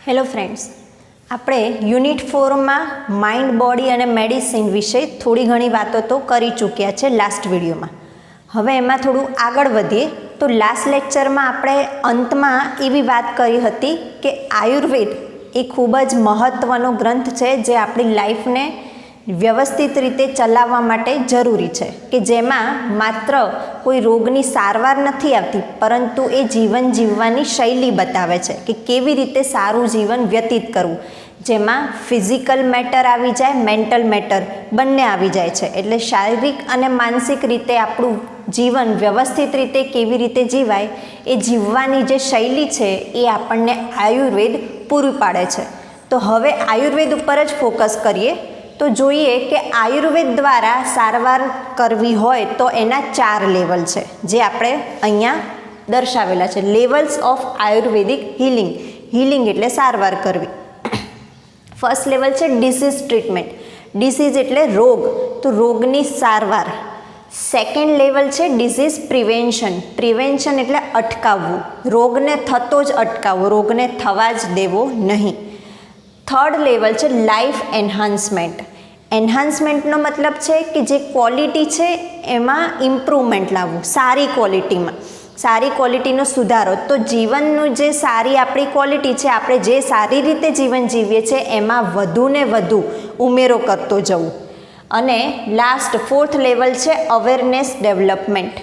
Hello friends, આપણે unit 4માં mind, body અને medicine વિશે થોડી ઘણી વાતો તો કરી ચૂક્યા છે લાસ્ટ વિડીયોમાં. હવે એમાં થોડું આગળ વધીએ તો લાસ્ટ લેક્ચરમાં આપણે અંતમાં એવી વાત કરી હતી કે આયુર્વેદ એ ખૂબ જ મહત્ત્વનો ગ્રંથ છે જે આપણી લાઈફને વ્યવસ્થિત રીતે ચલાવવા માટે જરૂરી છે, કે જેમાં માત્ર કોઈ રોગની સારવાર નથી આવતી, પરંતુ એ જીવન જીવવાની શૈલી બતાવે છે કે કેવી રીતે સારું જીવન વ્યતીત કરવું, જેમાં ફિઝિકલ મેટર આવી જાય, મેન્ટલ મેટર બંને આવી જાય છે. એટલે શારીરિક અને માનસિક રીતે આપણું જીવન વ્યવસ્થિત રીતે કેવી રીતે જીવાય એ જીવવાની જે શૈલી છે એ આપણને આયુર્વેદ પૂરું પાડે છે. તો હવે આયુર્વેદ ઉપર જ ફોકસ કરીએ તો જોઈએ કે આયુર્વેદ દ્વારા સારવાર કરવી હોય તો એના 4 લેવલ છે જે આપણે અહીંયા દર્શાવેલા છે. Levels of Ayurvedic healing. Healing એટલે સારવાર કરવી. ફર્સ્ટ લેવલ છે ડિસીઝ ટ્રીટમેન્ટ. ડિસીઝ એટલે રોગ, તો રોગની સારવાર. સેકન્ડ લેવલ છે ડિસીઝ પ્રિવેન્શન. પ્રિવેન્શન એટલે અટકાવવું, રોગને થતો જ અટકાવવો, રોગને થવા જ દેવો નહીં. થર્ડ લેવલ છે લાઈફ એન્હાન્સમેન્ટ. એન્હાન્સમેન્ટનો મતલબ છે કે જે ક્વોલિટી છે એમાં ઇમ્પ્રુવમેન્ટ લાવવું, સારી ક્વોલિટીમાં, સારી ક્વોલિટીનો સુધારો. તો જીવનનું જે સારી આપણી ક્વોલિટી છે, આપણે જે સારી રીતે જીવન જીવીએ છીએ એમાં વધુ ને વધુ ઉમેરો કરતો જવું. અને લાસ્ટ ફોર્થ લેવલ છે અવેરનેસ ડેવલપમેન્ટ.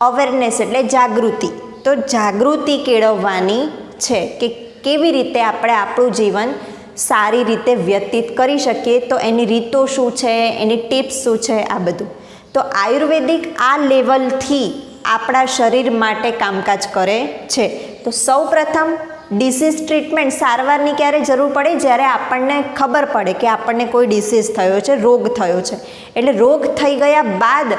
અવેરનેસ એટલે જાગૃતિ. તો જાગૃતિ કેળવવાની છે કે કેવી રીતે આપણે આપણું જીવન સારી રીતે વ્યતીત કરી શકીએ, તો એની રીતો શું છે, એની ટિપ્સ શું છે, આ બધું. તો આયુર્વેદિક આ લેવલથી આપણા શરીર માટે કામકાજ કરે છે. તો સૌ પ્રથમ ડિસીઝ ટ્રીટમેન્ટ, સારવારની ક્યારે જરૂર પડે? જ્યારે આપણને ખબર પડે કે આપણને કોઈ ડિસીઝ થયો છે, રોગ થયો છે. એટલે રોગ થઈ ગયા બાદ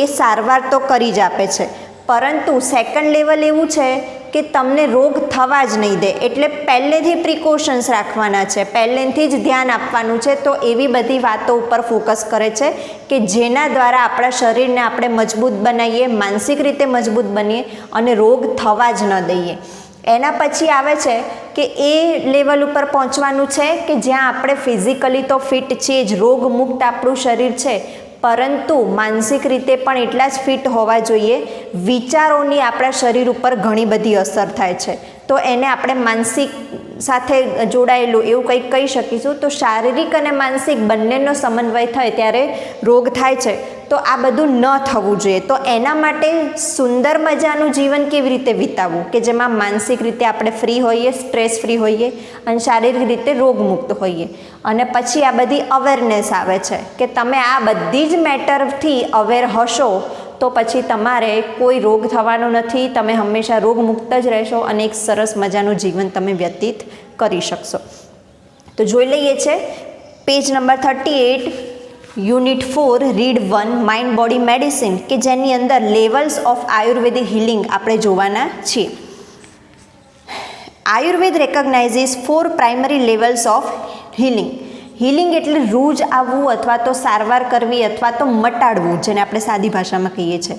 એ સારવાર તો કરી જ આપે છે, પરંતુ સેકન્ડ લેવલ એવું છે કે તમને રોગ થવા જ નહીં દે. એટલે પહેલેથી પ્રિકોશન્સ રાખવાના છે, પહેલેથી જ ધ્યાન આપવાનું છે. તો એવી બધી વાતો ઉપર ફોકસ કરે છે કે જેના દ્વારા આપણા શરીરને આપણે મજબૂત બનાવીએ, માનસિક રીતે મજબૂત બનીએ અને રોગ થવા જ ન દઈએ. એના પછી આવે છે કે એ લેવલ ઉપર પહોંચવાનું છે કે જ્યાં આપણે ફિઝિકલી તો ફિટ છીએ જ, રોગમુક્ત આપણું શરીર છે, પરંતુ માનસિક રીતે પણ એટલા જ ફિટ હોવા જોઈએ. વિચારોની આપણા શરીર ઉપર ઘણી બધી અસર થાય છે, તો એને આપણે માનસિક સાથે જોડાયેલું એવું કંઈક કહી શકીશું. તો શારીરિક અને માનસિક બંનેનો સમન્વય થાય ત્યારે રોગ થાય છે. તો આ બધું ન થવું જોઈએ. તો એના માટે સુંદર મજાનું જીવન કેવી રીતે વિતાવવું કે જેમાં માનસિક રીતે આપણે ફ્રી હોઈએ, સ્ટ્રેસ ફ્રી હોઈએ અને શારીરિક રીતે રોગમુક્ત હોઈએ. અને પછી આ બધી અવેરનેસ આવે છે કે તમે આ બધી જ મેટરથી અવેર હશો તો પછી તમારે કોઈ રોગ થવાનો નથી, તમે હંમેશા રોગમુક્ત જ રહેશો અને એક સરસ મજાનું જીવન તમે વ્યતીત કરી શકશો. તો જોઈ લઈએ છે page number 38, unit 4, read 1, mind, body, medicine, કે જેની અંદર લેવલ્સ ઓફ આયુર્વેદિક હિલિંગ આપણે જોવાના છીએ. Ayurveda recognises 4 primary levels of healing. Healing એટલે રૂજ આવવું અથવા તો સારવાર કરવી અથવા તો મટાડવું, જેને આપણે સાદી ભાષામાં કહીએ છીએ.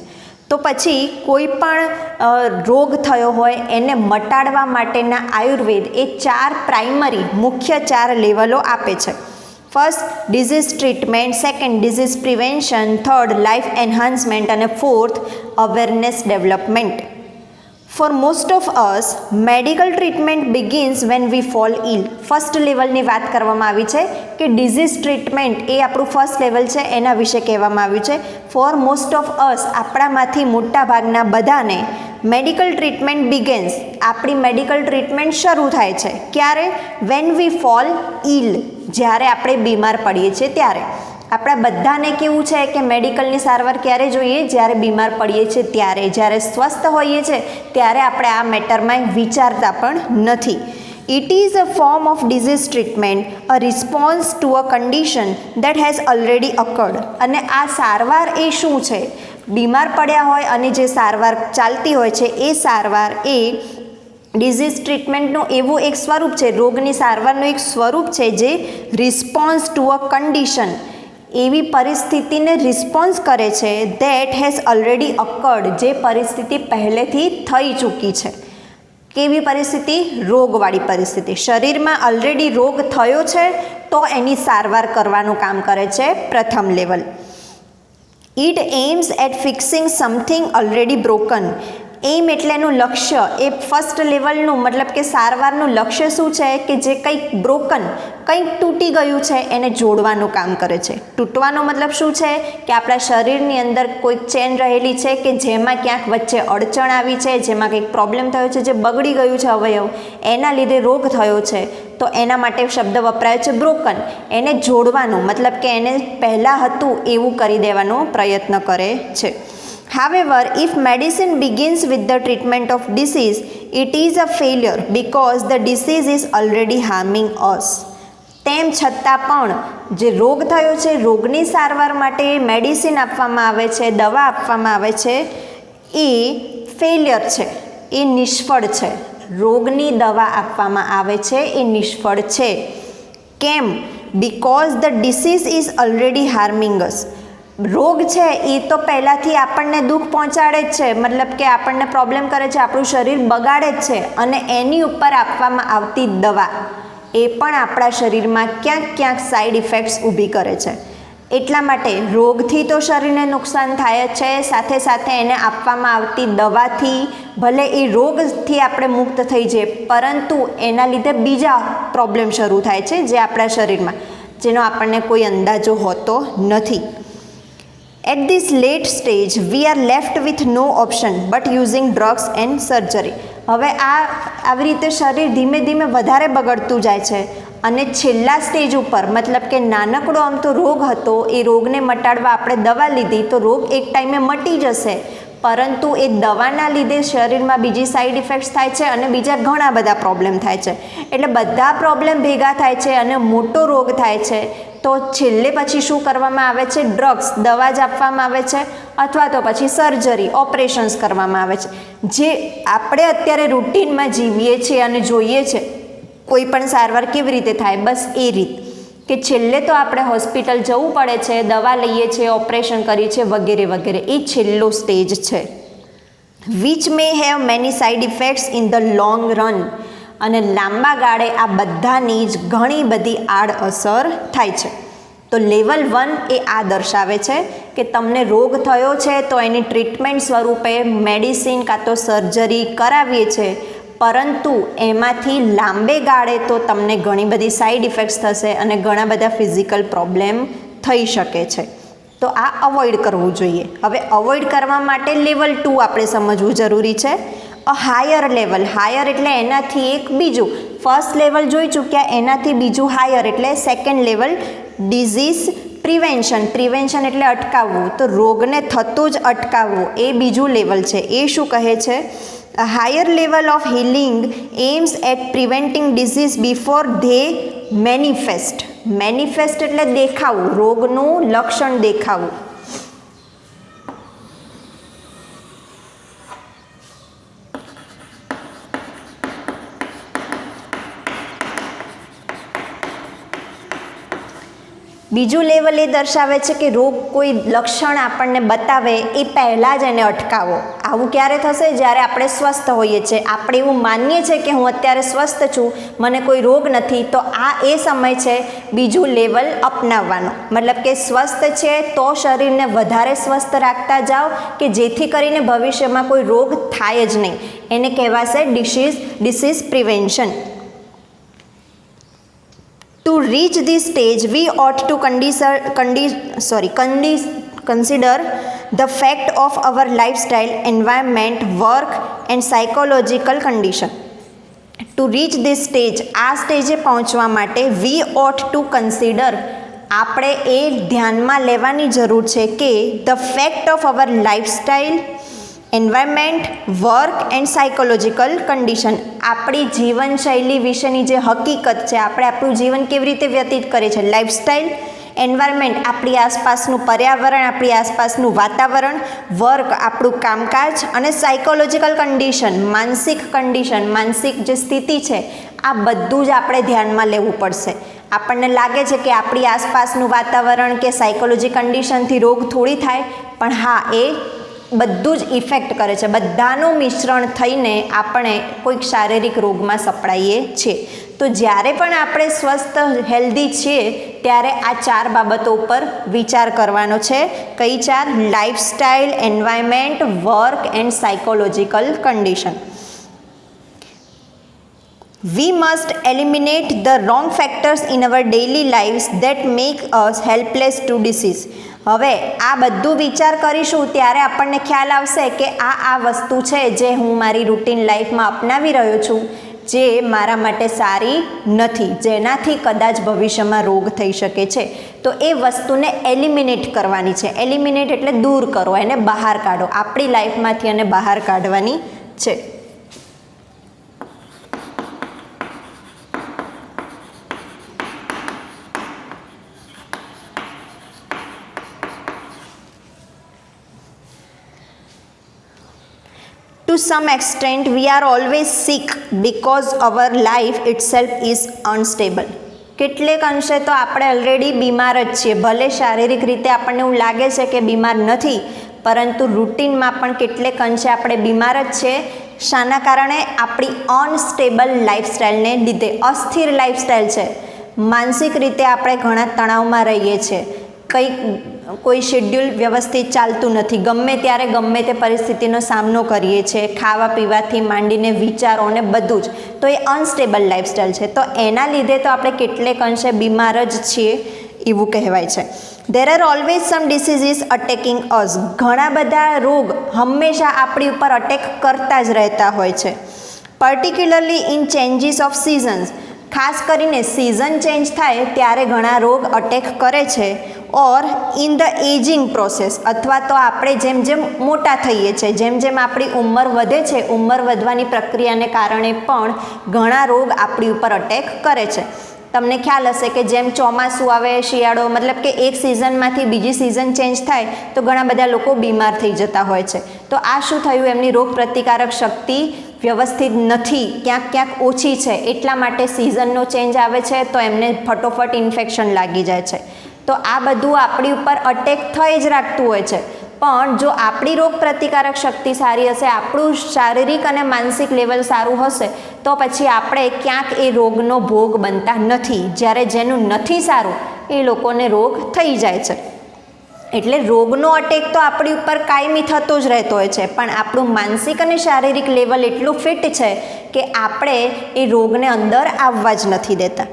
તો પછી કોઈ પણ રોગ થયો હોય એને મટાડવા માટેના આયુર્વેદ એ 4 પ્રાઇમરી મુખ્ય 4 લેવલો આપે છે. First disease treatment, second disease prevention, third life enhancement અને fourth awareness development. For most of us medical treatment begins when we fall ill. First લેવલની વાત કરવામાં આવી છે કે ડિઝીઝ ટ્રીટમેન્ટ એ આપણું ફર્સ્ટ લેવલ છે, એના વિશે કહેવામાં આવ્યું છે. ફોર મોસ્ટ ઓફ અસ, આપણામાંથી મોટા ભાગના બધાને મેડિકલ ટ્રીટમેન્ટ બિગિન્સ, આપણી મેડિકલ ટ્રીટમેન્ટ શરૂ થાય છે ક્યારે? વેન વી ફોલ ઇલ, જ્યારે આપણે બીમાર પડીએ છીએ ત્યારે. આપણા બધાને કેવું છે કે મેડિકલની સારવાર ક્યારે જોઈએ? જ્યારે બીમાર પડીએ છીએ ત્યારે. જ્યારે સ્વસ્થ હોઈએ છીએ ત્યારે આપણે આ મેટરમાં વિચારતા પણ નથી. It is a form of disease treatment, a response to a condition that has already અકર્ડ. અને આ સારવાર એ શું છે? બીમાર પડ્યા હોય અને જે સારવાર ચાલતી હોય છે એ સારવાર એ ડિઝીઝ ટ્રીટમેન્ટનું એવું એક સ્વરૂપ છે, રોગની સારવારનું એક સ્વરૂપ છે જે રિસ્પોન્સ ટુ અ કન્ડિશન, એવી પરિસ્થિતિને રિસ્પોન્સ કરે છે દેટ હેઝ ઓલરેડી અકર્ડ, જે પરિસ્થિતિ પહેલેથી થઈ ચૂકી છે. કેવી પરિસ્થિતિ? રોગવાળી પરિસ્થિતિ. શરીરમાં ઓલરેડી રોગ થયો છે તો એની સારવાર કરવાનું કામ કરે છે પ્રથમ લેવલ. It aims at fixing something already broken. એમ એટલે એનું લક્ષ્ય, એ ફર્સ્ટ લેવલનું મતલબ કે સારવારનું લક્ષ્ય શું છે કે જે કંઈક બ્રોકન, કંઈક તૂટી ગયું છે એને જોડવાનું કામ કરે છે. તૂટવાનો મતલબ શું છે કે આપણા શરીરની અંદર કોઈક ચેન રહેલી છે કે જેમાં ક્યાંક વચ્ચે અડચણ આવી છે, જેમાં કંઈક પ્રોબ્લેમ થયો છે, જે બગડી ગયું છે અવયવ, એના લીધે રોગ થયો છે, તો એના માટે શબ્દ વપરાય છે બ્રોકન. એને જોડવાનું મતલબ કે એને પહેલાં હતું એવું કરી દેવાનો પ્રયત્ન કરે છે. However, if medicine begins with the treatment of disease, it is a failure because the disease is already harming us. તેમ છતાં પણ જે રોગ થયો છે, રોગની સારવાર માટે મેડિસિન આપવામાં આવે છે, દવા આપવામાં આવે છે, એ ફેલિયર છે, એ નિષ્ફળ છે. રોગની દવા આપવામાં આવે છે એ નિષ્ફળ છે. કેમ? Because the disease is already harming us. રોગ છે એ તો પહેલાંથી આપણને દુઃખ પહોંચાડે જ છે, મતલબ કે આપણને પ્રોબ્લેમ કરે છે, આપણું શરીર બગાડે જ છે, અને એની ઉપર આપવામાં આવતી દવા એ પણ આપણા શરીરમાં ક્યાંક ક્યાંક સાઈડ ઇફેક્ટ્સ ઊભી કરે છે. એટલા માટે રોગથી તો શરીરને નુકસાન થાય જ છે, સાથે સાથે એને આપવામાં આવતી દવાથી ભલે એ રોગથી આપણે મુક્ત થઈ જઈએ, પરંતુ એના લીધે બીજા પ્રોબ્લેમ શરૂ થાય છે જે આપણા શરીરમાં, જેનો આપણને કોઈ અંદાજો હોતો નથી. At this late stage, we are left with no option but using drugs and surgery. હવે આવી રીતે શરીર ધીમે ધીમે વધારે બગડતું જાય છે, અને છેલ્લા સ્ટેજ ઉપર મતલબ કે નાનકડો આમ તો રોગ હતો, એ રોગને મટાડવા આપણે દવા લીધી તો રોગ એક ટાઈમે મટી જશે, પરંતુ એ દવાના લીધે શરીરમાં બીજી સાઈડ ઇફેક્ટ્સ થાય છે અને બીજા ઘણા બધા પ્રોબ્લેમ થાય છે. એટલે બધા પ્રોબ્લેમ ભેગા થાય છે અને મોટો રોગ થાય છે. તો છેલ્લે પછી શું કરવામાં આવે છે? ડ્રગ્સ, દવા જ આપવામાં આવે છે, અથવા તો પછી સર્જરી, ઓપરેશન્સ કરવામાં આવે છે. જે આપણે અત્યારે રૂટીનમાં જીવીએ છીએ અને જોઈએ છે કોઈ પણ સારવાર કેવી રીતે થાય, બસ એ રીત કે છેલ્લે તો આપણે હોસ્પિટલ જવું પડે છે, દવા લઈએ છીએ, ઓપરેશન કરીએ છીએ, વગેરે વગેરે. એ છેલ્લો સ્ટેજ છે. Which may have many side effects in the long run. અને લાંબા ગાળે આ બધાની જ ઘણી બધી આડઅસર થાય છે. તો લેવલ 1 એ આ દર્શાવે છે કે તમને રોગ થયો છે તો એની ટ્રીટમેન્ટ સ્વરૂપે મેડિસિન કાં તો સર્જરી કરાવીએ છીએ, પરંતુ એમાંથી લાંબે ગાળે તો તમને ઘણી બધી સાઈડ ઇફેક્ટ્સ થશે અને ઘણા બધા ફિઝિકલ પ્રોબ્લેમ થઈ શકે છે. તો આ અવોઇડ કરવું જોઈએ. હવે અવોઇડ કરવા માટે લેવલ 2 આપણે સમજવું જરૂરી છે. અ હાયર લેવલ, હાયર એટલે એનાથી એક બીજું, ફર્સ્ટ લેવલ જોઈ ચૂક્યા, એનાથી બીજું હાયર એટલે second level, disease prevention. Prevention એટલે અટકાવવું, તો રોગને થતું જ અટકાવવું, એ બીજું લેવલ છે. એ શું કહે છે? A higher level of healing aims at preventing disease before they manifest. Manifest એટલે દેખાવું, રોગનું લક્ષણ દેખાવું. બીજું લેવલ એ દર્શાવે છે કે રોગ કોઈ લક્ષણ આપણને બતાવે એ પહેલાં જ એને અટકાવો. આવું ક્યારે થશે? જ્યારે આપણે સ્વસ્થ હોઈએ છીએ, આપણે એવું માનીએ છીએ કે હું અત્યારે સ્વસ્થ છું, મને કોઈ રોગ નથી, તો આ એ સમય છે બીજું લેવલ અપનાવવાનો. મતલબ કે સ્વસ્થ છે તો શરીરને વધારે સ્વસ્થ રાખતા જાઓ કે જેથી કરીને ભવિષ્યમાં કોઈ રોગ થાય જ નહીં. એને કહેવાશે disease prevention. To reach this stage, we ought to consider the fact of our lifestyle, environment, work and psychological condition. To reach this stage, આ સ્ટેજે પહોંચવા માટે we ought to consider, આપણે એ ધ્યાનમાં લેવાની જરૂર છે કે the fact of our lifestyle, environment, work and psychological condition, આપણી જીવનશૈલી વિશેની જે હકીકત છે, આપણે આપણું જીવન કેવી રીતે વ્યતીત કરીએ છીએ, લાઈફસ્ટાઈલ, એન્વાયરમેન્ટ આપણી આસપાસનું પર્યાવરણ, આપણી આસપાસનું વાતાવરણ, વર્ક આપણું કામકાજ, અને સાયકોલોજીકલ કન્ડિશન માનસિક જે સ્થિતિ છે, આ બધું જ આપણે ધ્યાનમાં લેવું પડશે. આપણને લાગે છે કે આપણી આસપાસનું વાતાવરણ કે સાયકોલોજી કન્ડિશનથી રોગ થોડી થાય, પણ હા, એ બધું જ ઇફેક્ટ કરે છે, બધાનું મિશ્રણ થઈને આપણે કોઈક શારીરિક રોગમાં સપડાઈએ છીએ. તો જ્યારે પણ આપણે સ્વસ્થ હેલ્ધી છીએ ત્યારે આ 4 બાબતો ઉપર વિચાર કરવાનો છે. કઈ 4? Lifestyle, environment, work and psychological condition. We must eliminate the wrong factors in our daily lives that make us helpless to disease. હવે આ બધું વિચાર કરીશું ત્યારે આપણને ખ્યાલ આવશે કે આ વસ્તુ છે જે હું મારી રૂટીન લાઈફમાં અપનાવી રહ્યો છું, જે મારા માટે સારી નથી, જેનાથી કદાચ ભવિષ્યમાં રોગ થઈ શકે છે. તો એ વસ્તુને એલિમિનેટ કરવાની છે. એલિમિનેટ એટલે દૂર કરો, એને બહાર કાઢો, આપણી લાઈફમાંથી એને બહાર કાઢવાની છે. To some extent, we are always sick because our life itself is unstable. કેટલેક અંશે તો આપણે ઓલરેડી બીમાર જ છીએ. ભલે શારીરિક રીતે આપણને એવું લાગે છે કે બીમાર નથી, પરંતુ રૂટીનમાં પણ કેટલેક અંશે આપણે બીમાર જ છીએ. શાના કારણે? આપણી અનસ્ટેબલ લાઈફસ્ટાઈલને લીધે. અસ્થિર લાઈફસ્ટાઈલ છે. માનસિક રીતે આપણે ઘણા તણાવમાં રહીએ છીએ. કોઈ શેડ્યુલ વ્યવસ્થિત ચાલતું નથી, ગમે ત્યારે ગમે તે પરિસ્થિતિનો સામનો કરીએ છીએ, ખાવા પીવાથી માંડીને વિચારોને બધું જ. તો એ અનસ્ટેબલ લાઈફસ્ટાઈલ છે. તો એના લીધે તો આપણે કેટલેક અંશે બીમાર જ છીએ એવું કહેવાય છે. There are always some diseases attacking us. ઘણા બધા રોગ હંમેશા આપણી ઉપર અટેક કરતા જ રહેતા હોય છે. Particularly in changes of seasons. ખાસ કરીને સિઝન ચેન્જ થાય ત્યારે ઘણા રોગ અટેક કરે છે. Or in the ageing process, અથવા તો આપણે જેમ જેમ મોટા થઈએ છીએ, જેમ જેમ આપણી ઉંમર વધે છે, ઉંમર વધવાની પ્રક્રિયાને કારણે પણ ઘણા રોગ આપણી ઉપર અટેક કરે છે. તમને ખ્યાલ હશે કે જેમ ચોમાસું આવે, શિયાળો, મતલબ કે એક સિઝનમાંથી બીજી સિઝન ચેન્જ થાય તો ઘણા બધા લોકો બીમાર થઈ જતા હોય છે. તો આ શું થયું? એમની રોગ પ્રતિકારક શક્તિ વ્યવસ્થિત નથી, ક્યાંક ક્યાંક ઓછી છે. એટલા માટે સિઝનનો ચેન્જ આવે છે તો એમને ફટોફટ ઇન્ફેક્શન લાગી જાય છે. તો આ બધું આપણી ઉપર અટેક થઈ જ રાખતું હોય છે. પણ જો આપણી રોગ પ્રતિકારક શક્તિ સારી હશે, આપણું શારીરિક અને માનસિક લેવલ સારું હશે, તો પછી આપણે ક્યાંક એ રોગનો ભોગ બનતા નથી. જ્યારે જેનું નથી સારું એ લોકોને રોગ થઈ જાય છે. એટલે રોગનો અટેક તો આપણી ઉપર કાયમી થતો જ રહેતો હોય છે, પણ આપણું માનસિક અને શારીરિક લેવલ એટલું ફિટ છે કે આપણે એ રોગને અંદર આવવા જ નથી દેતા.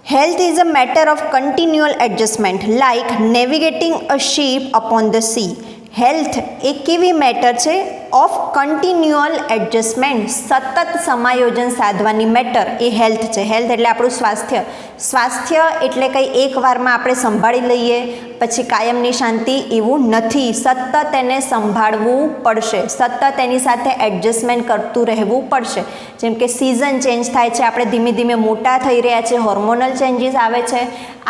Health is a matter of continual adjustment, like navigating a ship upon the sea. Health એ કેવી મેટર છે? ઓફ કન્ટિન્યુઅલ એડજસ્ટમેન્ટ, સતત સમાયોજન સાધવાની મેટર એ હેલ્થ છે. હેલ્થ એટલે આપણું સ્વાસ્થ્ય. સ્વાસ્થ્ય એટલે કંઈ એક વારમાં આપણે સંભાળી લઈએ પછી કાયમની શાંતિ, એવું નથી. સતત એને સંભાળવું પડશે, સતત એની સાથે એડજસ્ટમેન્ટ કરતું રહેવું પડશે. જેમ કે સિઝન ચેન્જ થાય છે, આપણે ધીમે ધીમે મોટા થઈ રહ્યા છે, હોર્મોનલ ચેન્જીસ આવે છે.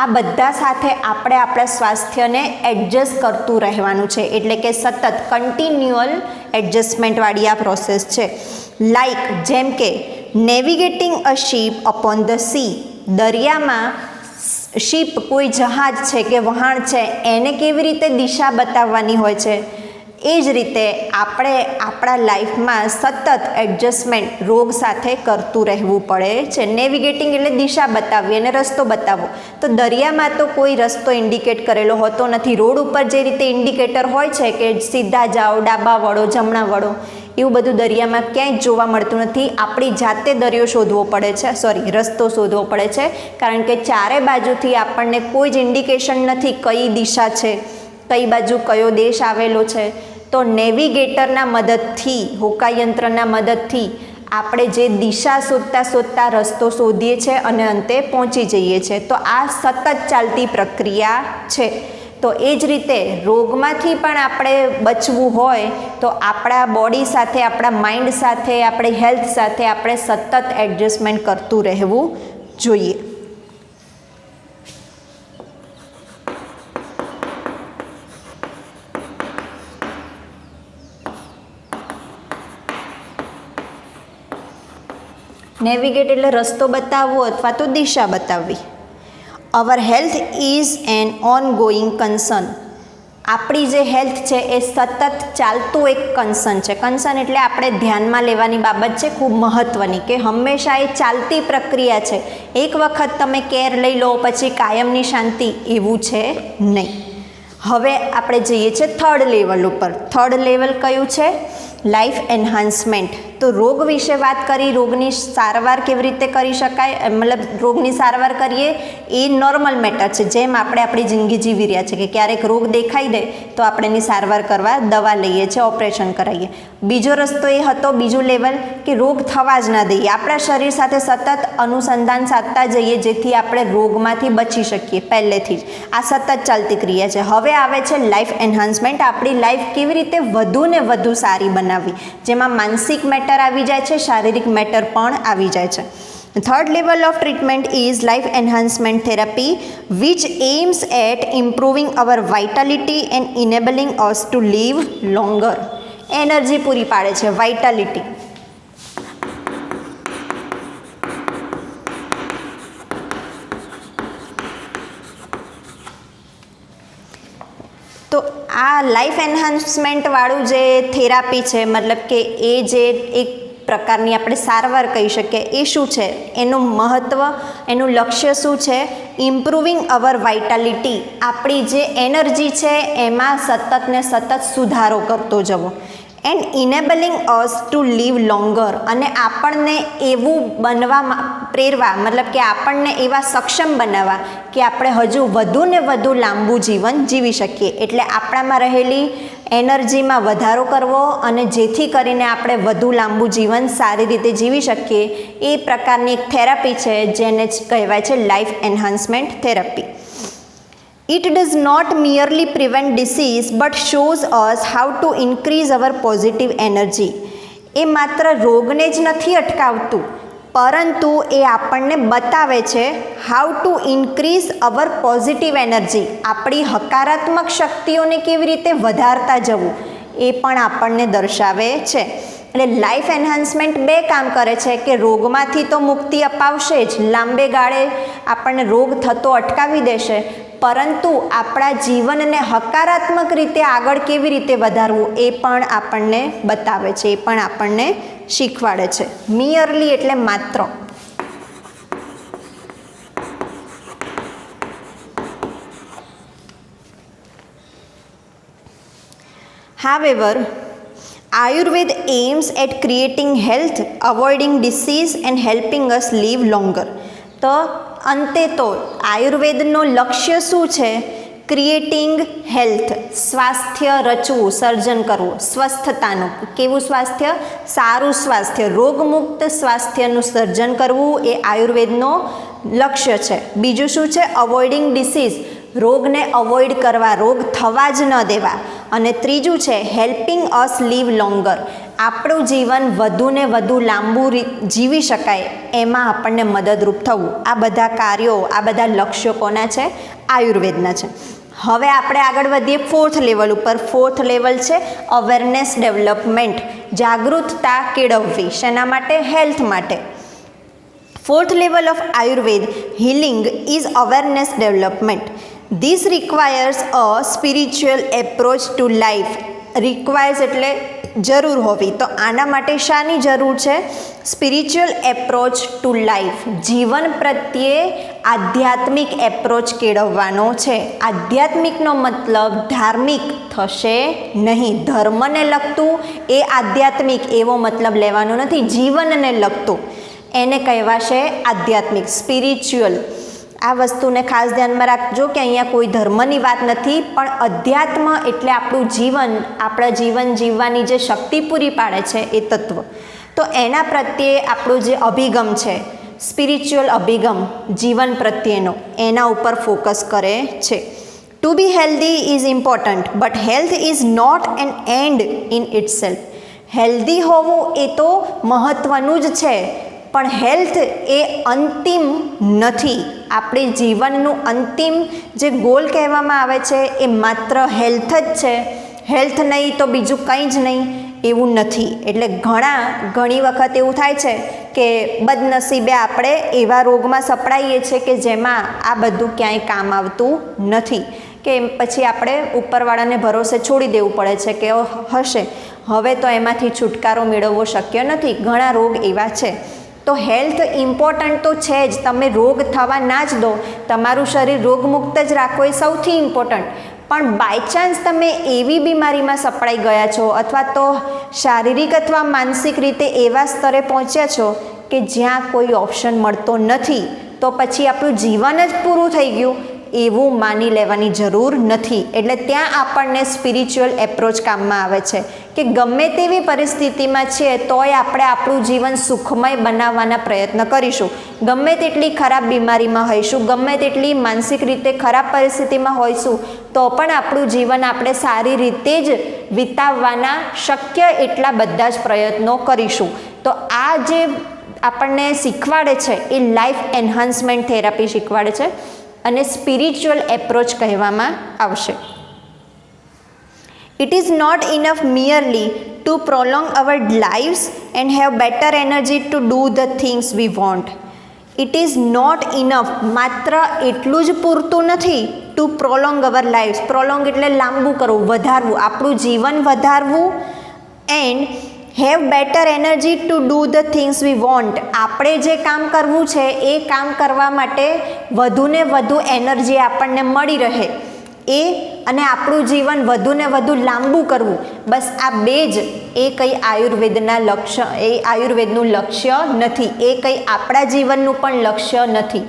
આ બધા સાથે આપણે આપણા સ્વાસ્થ્યને એડજસ્ટ કરતું રહેવાનું છે. એટલે કે સતત કન્ટિન્યુઅલ એડજસ્ટમેન્ટવાળી આ પ્રોસેસ છે. લાઈક જેમ કે navigating a ship upon the sea, દરિયામાં શીપ કોઈ જહાજ છે કે વહાણ છે એને કેવી રીતે દિશા બતાવવાની હોય છે, એ જ રીતે આપણે આપણા લાઈફમાં સતત એડજસ્ટમેન્ટ રોગ સાથે કરતું રહેવું પડે છે. નેવિગેટિંગ એટલે દિશા બતાવવી અને રસ્તો બતાવવો. તો દરિયામાં તો કોઈ રસ્તો ઇન્ડિકેટ કરેલો હોતો નથી. રોડ ઉપર જે રીતે ઇન્ડિકેટર હોય છે કે સીધા જાઓ, ડાબા વળો, જમણા વળો, એવું બધું દરિયામાં ક્યાંય જ જોવા મળતું નથી. આપણી જાતે દરિયો શોધવો પડે છે, રસ્તો શોધવો પડે છે. કારણ કે ચારે બાજુથી આપણને કોઈ જ ઇન્ડિકેશન નથી કઈ દિશા છે, કઈ બાજુ કયો દેશ આવેલો છે. તો નેવિગેટરના મદદથી, હોકાયંત્રના મદદથી આપણે જે દિશા શોધતા શોધતા રસ્તો શોધીએ છીએ અને અંતે પહોંચી જઈએ છીએ. તો આ સતત ચાલતી પ્રક્રિયા છે. તો એ જ રીતે રોગમાંથી પણ આપણે બચવું હોય તો આપણા બોડી સાથે, આપણા માઇન્ડ સાથે, આપણી હેલ્થ સાથે આપણે સતત એડજસ્ટમેન્ટ કરતું રહેવું જોઈએ. નેવિગેટ એટલે રસ્તો બતાવવો અથવા તો દિશા બતાવવી. અવર health is an ongoing concern. આપણી જે હેલ્થ છે એ સતત ચાલતું એક કન્સર્ન છે. કન્સર્ન એટલે આપણે ધ્યાનમાં લેવાની બાબત છે, ખૂબ મહત્ત્વની, કે હંમેશા એ ચાલતી પ્રક્રિયા છે. એક વખત તમે કેર લઈ લો પછી કાયમની શાંતિ, એવું છે નહીં. હવે આપણે જઈએ છીએ થર્ડ લેવલ ઉપર. થર્ડ લેવલ કયું છે? Life enhancement. તો રોગ વિશે વાત કરી, રોગની સારવાર કેવી રીતે કરી શકાય, મતલબ રોગની સારવાર કરીએ એ નોર્મલ મેટર છે, જેમ આપણે આપણી જિંદગી જીવી રહ્યા છે કે ક્યારેક રોગ દેખાઈ દે તો આપણે એની સારવાર કરવા દવા લઈએ છીએ, ઓપરેશન કરાવીએ. બીજો રસ્તો એ હતો, બીજું લેવલ, કે રોગ થવા જ ના દઈએ, આપણા શરીર સાથે સતત અનુસંધાન સાધતા જઈએ જેથી આપણે રોગમાંથી બચી શકીએ પહેલેથી જ. આ સતત ચાલતી ક્રિયા છે. હવે આવે છે લાઈફ એન્હાન્સમેન્ટ. આપણી લાઈફ કેવી રીતે વધુ ને વધુ સારી બનાવવી, જેમાં માનસિક મેટર આવી જાય છે, શારીરિક મેટર પણ આવી જાય છે. Third level of treatment is life enhancement therapy, which aims at improving our vitality and enabling us to live longer. Energy પૂરી પાડે છે, વાઇટાલિટી. તો આ લાઈફ એન્હાન્સમેન્ટવાળું જે થેરાપી છે, મતલબ કે એ જે એક પ્રકારની આપણે સારવાર કહી શકીએ, એ શું છે, એનું મહત્ત્વ, એનું લક્ષ્ય શું છે? ઇમ્પ્રુવિંગ અવર વાઇટાલિટી. આપણી જે એનર્જી છે એમાં સતત ને સતત સુધારો કરતો જવો. And enabling us to live longer. અને આપણને એવું બનવા પ્રેરવા, મતલબ કે આપણને એવા સક્ષમ બનાવવા કે આપણે હજુ વધુ ને વધુ લાંબુ જીવન જીવી શકીએ. એટલે આપણામાં રહેલી એનર્જીમાં વધારો કરવો અને જેથી કરીને આપણે વધુ લાંબુ જીવન સારી રીતે જીવી શકીએ, એ પ્રકારની એક થેરાપી છે જેને કહેવાય છે life enhancement therapy. It does not merely prevent disease but shows us how to increase our positive energy. એ માત્ર રોગને જ નથી અટકાવતું, પરંતુ એ આપણને બતાવે છે how to increase our positive energy. આપણી હકારાત્મક શક્તિઓને કેવી રીતે વધારતા જવું એ પણ આપણને દર્શાવે છે. એટલે લાઈફ એન્હાન્સમેન્ટ બે કામ કરે છે કે રોગમાંથી તો મુક્તિ અપાવશે જ, લાંબે ગાળે આપણને રોગ થતો અટકાવી દેશે, પરંતુ આપણા જીવનને હકારાત્મક રીતે આગળ કેવી રીતે વધારવું એ પણ આપણને બતાવે છે, એ પણ આપણને શીખવાડે છે. મિયરલી એટલે માત્ર. However, Ayurveda aims at creating health, avoiding disease and helping us live longer. તો અંતે તો આયુર્વેદનું લક્ષ્ય શું છે? ક્રિએટિંગ હેલ્થ, સ્વાસ્થ્ય રચવું, સર્જન કરવું, સ્વસ્થતાનું. કેવું સ્વાસ્થ્ય? સારું સ્વાસ્થ્ય, રોગમુક્ત સ્વાસ્થ્યનું સર્જન કરવું એ આયુર્વેદનું લક્ષ્ય છે. બીજું શું છે? અવોઇડિંગ ડિસીઝ, રોગને અવોઇડ કરવા, રોગ થવા જ ન દેવા. અને ત્રીજું છે હેલ્પિંગ અસ લીવ લોંગર, આપણું જીવન વધુ ને વધુ લાંબુ જીવી શકાય એમાં આપણને મદદરૂપ થવું. આ બધા કાર્યો, આ બધા લક્ષ્યો કોના છે? આયુર્વેદના છે. હવે આપણે આગળ વધીએ ફોર્થ લેવલ ઉપર. ફોર્થ લેવલ છે અવેરનેસ ડેવલપમેન્ટ, જાગૃતતા કેળવવી. શેના માટે? હેલ્થ માટે. Fourth level of Ayurveda healing is awareness development. This requires a spiritual approach to life. Requires એટલે જરૂર હોવી. તો આના માટે શાની જરૂર છે? સ્પિરિચ્યુઅલ એપ્રોચ ટુ લાઈફ, જીવન પ્રત્યે આધ્યાત્મિક એપ્રોચ કેળવવાનો છે. આધ્યાત્મિકનો મતલબ ધાર્મિક થશે નહીં. ધર્મને લગતું એ આધ્યાત્મિક એવો મતલબ લેવાનો નથી, જીવનને લગતું એને કહેવાશે આધ્યાત્મિક, સ્પિરિચ્યુઅલ. આ વસ્તુને ખાસ ધ્યાનમાં રાખજો કે અહીંયા કોઈ ધર્મની વાત નથી, પણ અધ્યાત્મ એટલે આપણું જીવન, આપણા જીવન જીવવાની જે શક્તિ પૂરી પાડે છે એ તત્વ. તો એના પ્રત્યે આપણો જે અભિગમ છે, સ્પિરિચ્યુઅલ અભિગમ જીવન પ્રત્યેનો, એના ઉપર ફોકસ કરે છે. To be healthy is important but health is not an end in itself. Healthy હોવું એ તો મહત્ત્વનું જ છે, પણ હેલ્થ એ અંતિમ નથી. આપણી જીવનનું અંતિમ જે ગોલ કહેવામાં આવે છે એ માત્ર હેલ્થ જ છે. હેલ્થ નહીં તો બીજું કંઈ જ નહીં એવું નથી. એટલે ઘણી વખત એવું થાય છે કે બદનસીબે આપણે એવા રોગમાં સપડાઈએ છીએ કે જેમાં આ બધું ક્યાંય કામ આવતું નથી. કે પછી આપણે ઉપરવાળાને ભરોસે છોડી દેવું પડે છે કે હશે, હવે તો એમાંથી છુટકારો મેળવવો શક્ય નથી, ઘણા રોગ એવા છે. તો હેલ્થ ઇમ્પોર્ટન્ટ તો છે જ, તમે રોગ થવા ના જ દો, તમારું શરીર રોગમુક્ત જ રાખો એ સૌથી ઇમ્પોર્ટન્ટ. પણ બાયચાન્સ તમે એવી બીમારીમાં સપડાઈ ગયા છો અથવા તો શારીરિક અથવા માનસિક રીતે એવા સ્તરે પહોંચ્યા છો કે જ્યાં કોઈ ઓપ્શન મળતો નથી, તો પછી આપણું જીવન જ પૂરું થઈ ગયું એવું માની લેવાની જરૂર નથી. એટલે ત્યાં આપણને સ્પિરિચ્યુઅલ એપ્રોચ કામમાં આવે છે કે ગમે તેવી પરિસ્થિતિમાં છે તોય આપણે આપણું જીવન સુખમય બનાવવાના પ્રયત્ન કરીશું. ગમે તેટલી ખરાબ બીમારીમાં હોઈશું, ગમે તેટલી માનસિક રીતે ખરાબ પરિસ્થિતિમાં હોઈશું, તો પણ આપણું જીવન આપણે સારી રીતે જ વિતાવવાના શક્ય એટલા બધા જ પ્રયત્નો કરીશું. તો આ જે આપણને શીખવાડે છે એ લાઈફ એન્હાન્સમેન્ટ થેરાપી શીખવાડે છે અને સ્પિરિચ્યુઅલ એપ્રોચ કહેવામાં આવશે. It is not enough merely to prolong our lives and have better energy to do the things we want. It is not enough, માત્ર એટલું જ પૂરતું નથી to prolong our lives. Prolong એટલે લાંબુ કરવું, વધારવું, આપણું જીવન વધારવું. And have better energy to do the things we want. આપણે જે કામ કરવું છે એ કામ કરવા માટે વધુને વધુ એનર્જી આપણને મળી રહે એ, અને આપણું જીવન વધુને વધુ લાંબુ કરવું. બસ આ બે જ, એ કંઈ આયુર્વેદના લક્ષ્ય, એ આયુર્વેદનું લક્ષ્ય નથી, એ કંઈ આપણા જીવનનું પણ લક્ષ્ય નથી.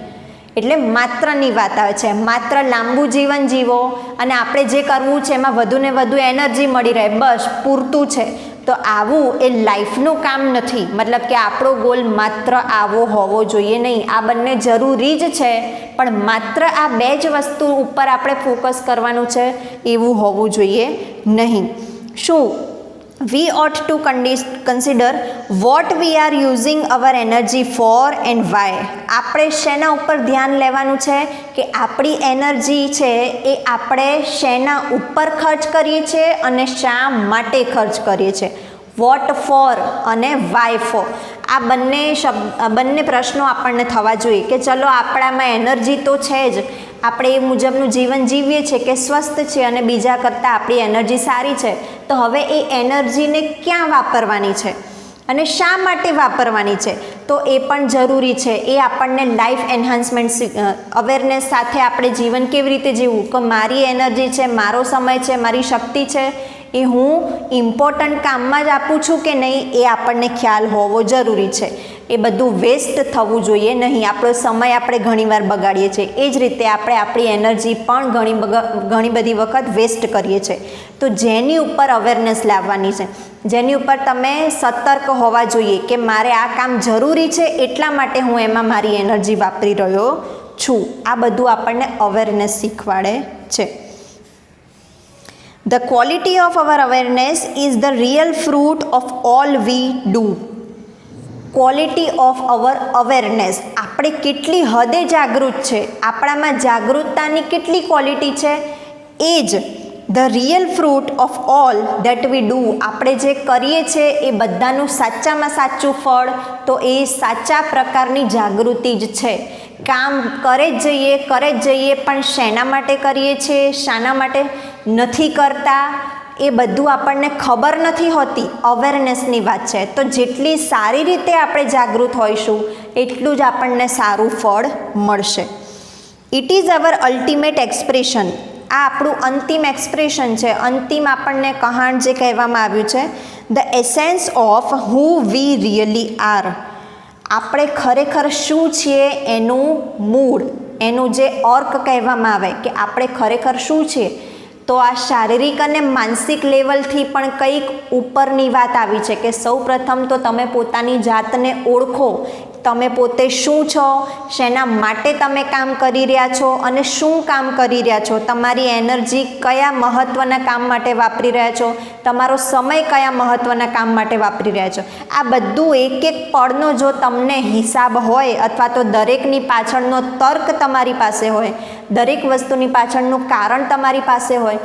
એટલે માત્રની વાત આવે છે, માત્ર લાંબુ જીવન જીવો અને આપણે જે કરવું છે એમાં વધુને વધુ એનર્જી મળી રહે, બસ પૂરતું છે. તો આવું એ લાઈફનું કામ નથી. મતલબ કે આપણો ગોલ માત્ર આવો હોવો જોઈએ નહીં. આ બંને જરૂરી જ છે, પણ માત્ર આ બે જ વસ્તુ ઉપર આપણે ફોકસ કરવાનું છે એવું હોવું જોઈએ નહીં. શું we ought to consider what we are using our energy for and why. આપણે શેના ઉપર ધ્યાન લેવાનું છે કે આપણી એનર્જી છે એ આપણે શેના ઉપર ખર્ચ કરીએ છીએ અને શા માટે ખર્ચ કરીએ છીએ. વોટ ફોર અને વાય ફોર, આ બંને પ્રશ્નો આપણને થવા જોઈએ કે ચલો આપણામાં એનર્જી તો છે જ, આપણે એ મુજબનું જીવન જીવીએ છીએ કે સ્વસ્થ છે અને બીજા કરતાં આપણી એનર્જી સારી છે, તો હવે એ એનર્જીને ક્યાં વાપરવાની છે અને શા માટે વાપરવાની છે તો એ પણ જરૂરી છે. એ આપણને લાઈફ એન્હાન્સમેન્ટ અવેરનેસ સાથે આપણે જીવન કેવી રીતે જીવવું, કે મારી એનર્જી છે, મારો સમય છે, મારી શક્તિ છે, એ હું ઇમ્પોર્ટન્ટ કામમાં જ આપું છું કે નહીં, એ આપણને ખ્યાલ હોવો જરૂરી છે. એ બધું વેસ્ટ થવું જોઈએ નહીં. આપણો સમય આપણે ઘણીવાર બગાડીએ છીએ, એ જ રીતે આપણે આપણી એનર્જી પણ ઘણી બધી વખત વેસ્ટ કરીએ છીએ. તો જેની ઉપર અવેરનેસ લાવવાની છે, જેની ઉપર તમે સતર્ક હોવા જોઈએ કે મારે આ કામ જરૂરી છે એટલા માટે હું એમાં મારી એનર્જી વાપરી રહ્યો છું. આ બધું આપણને અવેરનેસ શીખવાડે છે. The quality of our awareness is the real fruit of all we do. Quality of our awareness, આપણે કેટલી હદે જાગૃત છે, આપણામાં જાગૃતતાની કેટલી ક્વોલિટી છે, એ જ the real fruit of all that we do. આપણે જે કરીએ છીએ એ બધાનું સાચામાં સાચું ફળ તો એ સાચા પ્રકારની જાગૃતિ જ છે. કામ કરે જ જઈએ પણ શેના માટે કરીએ છીએ, શાના માટે નથી કરતા, એ બધું આપણને ખબર નથી હોતી. અવેરનેસની વાત છે. તો જેટલી સારી રીતે આપણે જાગૃત હોઈશું એટલું જ આપણને સારું ફળ મળશે. It is our ultimate expression. આ આપણું અંતિમ એક્સપ્રેશન છે, અંતિમ આપણને કહાણ જે કહેવામાં આવ્યું છે, the essence of who we really are. આપણે ખરેખર શું છીએ એનું મૂળ, એનું જે અર્ક કહેવામાં આવે કે આપણે ખરેખર શું છીએ. તો આ શારીરિક અને માનસિક લેવલથી પણ કંઈક ઉપરની વાત આવી છે કે સૌ પ્રથમ તો તમે પોતાની જાતને ઓળખો. તમે પોતે શું છો, શેના માટે તમે કામ કરી રહ્યા છો અને શું કામ કરી રહ્યા છો, તમારી એનર્જી કયા મહત્ત્વના કામ માટે વાપરી રહ્યા છો, તમારો સમય કયા મહત્ત્વના કામ માટે વાપરી રહ્યા છો. આ બધું એક એક પળનો જો તમને હિસાબ હોય અથવા તો દરેકની પાછળનો તર્ક તમારી પાસે હોય, દરેક વસ્તુની પાછળનું કારણ તમારી પાસે હોય,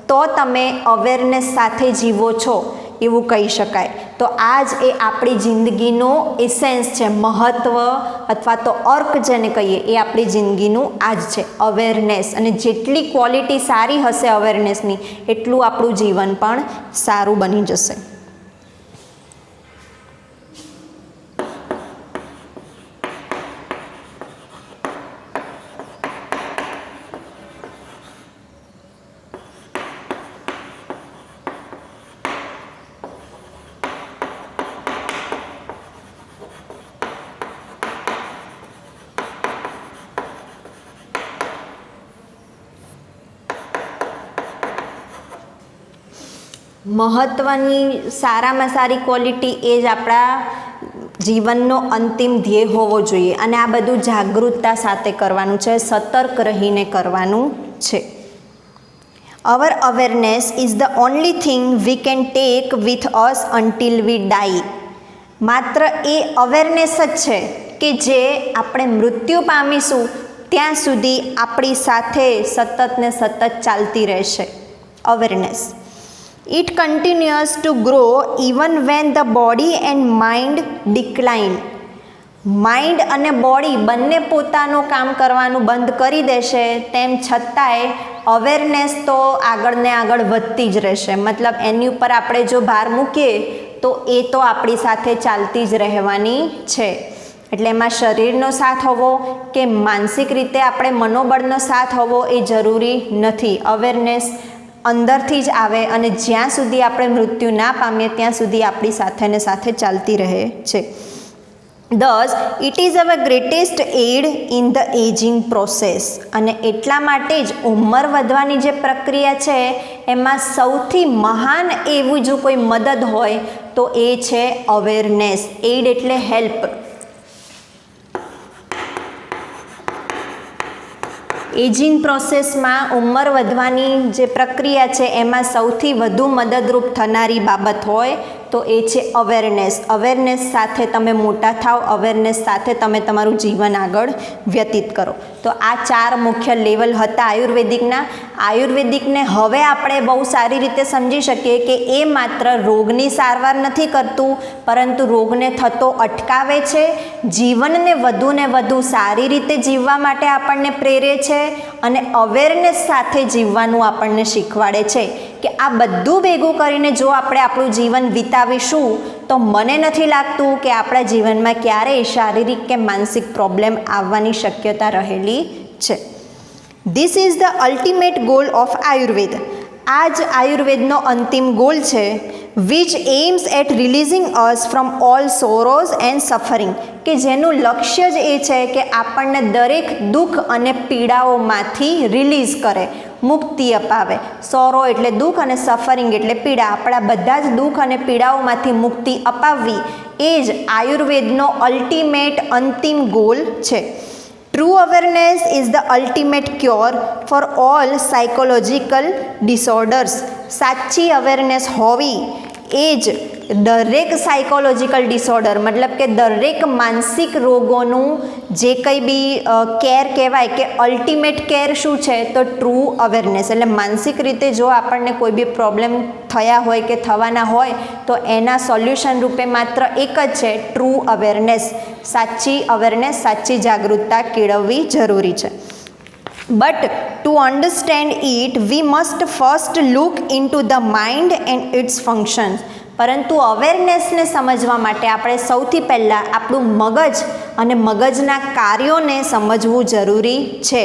તો તમે અવેરનેસ સાથે જીવો છો એવું કહી શકાય. તો આ જ એ આપણી જિંદગીનો એસેન્સ છે, મહત્ત્વ અથવા તો અર્ક જેને કહીએ એ આપણી જિંદગીનું આ જ છે, અવેરનેસ. અને જેટલી ક્વોલિટી સારી હશે અવેરનેસની એટલું આપણું જીવન પણ સારું બની જશે. મહત્ત્વની સારામાં સારી ક્વોલિટી એ જ આપણા જીવનનો અંતિમ ધ્યેય હોવો જોઈએ. અને આ બધું જાગૃતતા સાથે કરવાનું છે, સતર્ક રહીને કરવાનું છે. Our awareness is the only thing we can take with us until we die. માત્ર એ અવેરનેસ જ છે કે જે આપણે મૃત્યુ પામીશું ત્યાં સુધી આપણી સાથે સતત ને સતત ચાલતી રહેશે. Awareness. It continues to grow even when the body and mind decline. Mind અને બોડી બંને પોતાનું કામ કરવાનું બંધ કરી દેશે તેમ છતાંય અવેરનેસ તો આગળ ને આગળ વધતી જ રહેશે. મતલબ એની ઉપર આપણે જો ભાર મૂકીએ તો એ તો આપણી સાથે ચાલતી જ રહેવાની છે. એટલે એમાં શરીરનો સાથ હોવો કે માનસિક રીતે આપણે મનોબળનો સાથ હોવો એ જરૂરી નથી. અવેરનેસ અંદરથી જ આવે અને જ્યાં સુધી આપણે મૃત્યુ ના પામીએ ત્યાં સુધી આપણી સાથે ને સાથે ચાલતી રહે છે. Thus, it is our greatest aid in the aging process. અને એટલા માટે જ ઉંમર વધવાની જે પ્રક્રિયા છે એમાં સૌથી મહાન એવું જો કોઈ મદદ હોય તો એ છે અવેરનેસ. એડ એટલે હેલ્પ. એજિંગ પ્રોસેસમાં ઉંમર વધવાની જે પ્રક્રિયા છે એમાં સૌથી વધુ મદદરૂપ થનારી બાબત હોય તો એ છે અવેરનેસ. અવેરનેસ સાથે તમે મોટા થાવ, અવેરનેસ સાથે તમે તમારું જીવન આગળ વ્યતીત કરો. તો આ 4 મુખ્ય લેવલ હતા આયુર્વેદિકના. આયુર્વેદિકને હવે આપણે બહુ સારી રીતે સમજી શકીએ કે એ માત્ર રોગની સારવાર નથી કરતું, પરંતુ રોગને થતો અટકાવે છે, જીવનને વધુ ને વધુ સારી રીતે જીવવા માટે આપણને પ્રેરે છે અને અવેરનેસ સાથે જીવવાનું આપણને શીખવાડે છે. કે આ બધું ભેગું કરીને જો આપણે આપણું જીવન વિતાવીશું તો મને નથી લાગતું કે આપણા જીવનમાં ક્યારેય શારીરિક કે માનસિક પ્રોબ્લેમ આવવાની શક્યતા રહેલી છે. This is the ultimate goal of Ayurveda. આ જ આયુર્વેદનો અંતિમ ગોલ છે. Which aims at releasing us from all sorrows and suffering. કે જેનું લક્ષ્ય જ એ છે કે આપણને દરેક દુઃખ અને પીડાઓમાંથી રિલીઝ કરે, મુક્તિ અપાવે. સોરો એટલે દુઃખ અને સફરિંગ એટલે પીડા. આપણા બધા જ દુઃખ અને પીડાઓમાંથી મુક્તિ અપાવવી એ જ આયુર્વેદનો અલ્ટિમેટ અંતિમ ગોલ છે. True awareness is the ultimate cure for all psychological disorders. સાચી અવેરનેસ હોવી એ જ દરેક સાયકોલોજીકલ ડિસઓર્ડર મતલબ કે દરેક માનસિક રોગોનું જે કંઈ બી કેર કહેવાય કે અલ્ટિમેટ કેર શું છે તો ટ્રુ અવેરનેસ. એટલે માનસિક રીતે જો આપણને કોઈ બી પ્રોબ્લેમ થયા હોય કે થવાના હોય તો એના સોલ્યુશન રૂપે માત્ર એક જ છે, ટ્રુ અવેરનેસ. સાચી અવેરનેસ, સાચી જાગૃતતા કેળવવી જરૂરી છે. But to understand it, we must first look into the mind and its functions. પરંતુ અવેરનેસને સમજવા માટે આપણે સૌથી પહેલાં આપણું મગજ અને મગજના કાર્યોને સમજવું જરૂરી છે.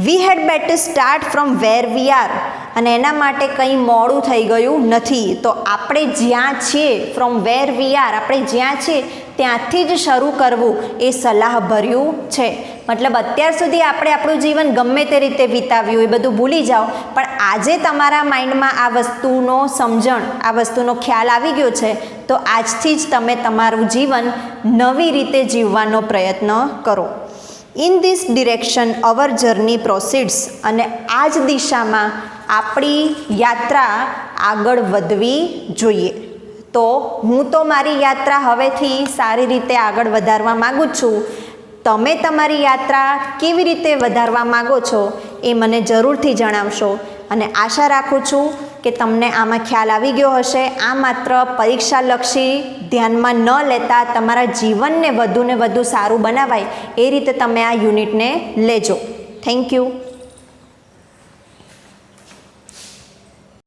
We had better start from where we are. અને એના માટે કંઈ મોડું થઈ ગયું નથી. તો આપણે જ્યાં છીએ, ફ્રોમ વેર વી આર, આપણે જ્યાં છીએ ત્યાંથી જ શરૂ કરવું એ સલાહભર્યું છે. મતલબ અત્યાર સુધી આપણે આપણું જીવન ગમે તે રીતે વિતાવ્યું એ બધું ભૂલી જાઓ, પણ આજે તમારા માઇન્ડમાં આ વસ્તુનો સમજણ, આ વસ્તુનો ખ્યાલ આવી ગયો છે તો આજથી જ તમે તમારું જીવન નવી રીતે જીવવાનો પ્રયત્ન કરો. In this direction our journey proceeds. અને આ જ દિશામાં આપણી યાત્રા આગળ વધવી જોઈએ. તો હું તો મારી યાત્રા હવેથી સારી રીતે આગળ વધારવા માગું છું. તમે તમારી યાત્રા કેવી રીતે વધારવા માગો છો એ મને જરૂરથી જણાવશો અને આશા રાખું છું કે તમને આમાં ખ્યાલ આવી ગયો હશે. આ માત્ર પરીક્ષાલક્ષી ધ્યાનમાં ન લેતા તમારા જીવનને વધુને વધુ સારું બનાવાય એ રીતે તમે આ યુનિટને લેજો. Thank you.